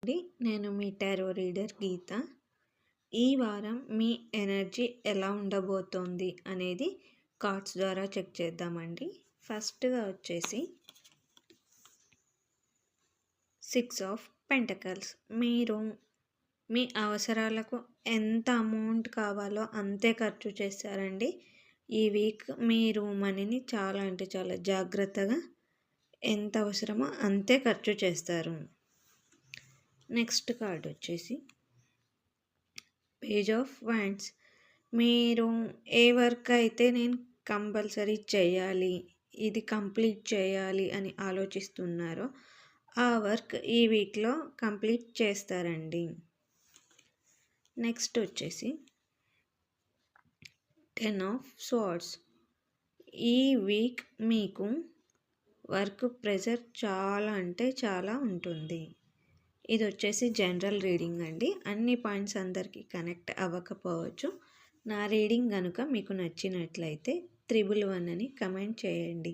అండి. నేను మీ tarot reader గీత. ఈ వారం మీ ఎనర్జీ ఎలా ఉండబోతోంది అనేది కార్డ్స్ ద్వారా చెక్ చేద్దామండి. ఫస్ట్గా వచ్చేసి 6 ఆఫ్ పెంటకల్స్. మీరు మీ అవసరాలకు ఎంత అమౌంట్ కావాలో అంతే ఖర్చు చేస్తారండి. ఈ వీక్ మీరు మనీని చాలా అంటే చాలా జాగ్రత్తగా ఎంత అవసరమో అంతే ఖర్చు చేస్తారు. నెక్స్ట్ కార్డ్ వచ్చేసి పేజ్ ఆఫ్ వాండ్స్. మీరు ఏ వర్క్ అయితే నేను కంపల్సరీ చేయాలి, ఇది కంప్లీట్ చేయాలి అని ఆలోచిస్తున్నారో ఆ వర్క్ ఈ వీక్లో కంప్లీట్ చేస్తారండి. నెక్స్ట్ వచ్చేసి 10 ఆఫ్ స్వార్డ్స్. ఈ వీక్ మీకు వర్క్ ప్రెషర్ చాలా అంటే చాలా ఉంటుంది. ఇది వచ్చేసి జనరల్ రీడింగ్ అండి. అన్ని పాయింట్స్ అందరికీ కనెక్ట్ అవ్వకపోవచ్చు. నా రీడింగ్ కనుక మీకు నచ్చినట్లయితే 111 అని కమెంట్ చేయండి.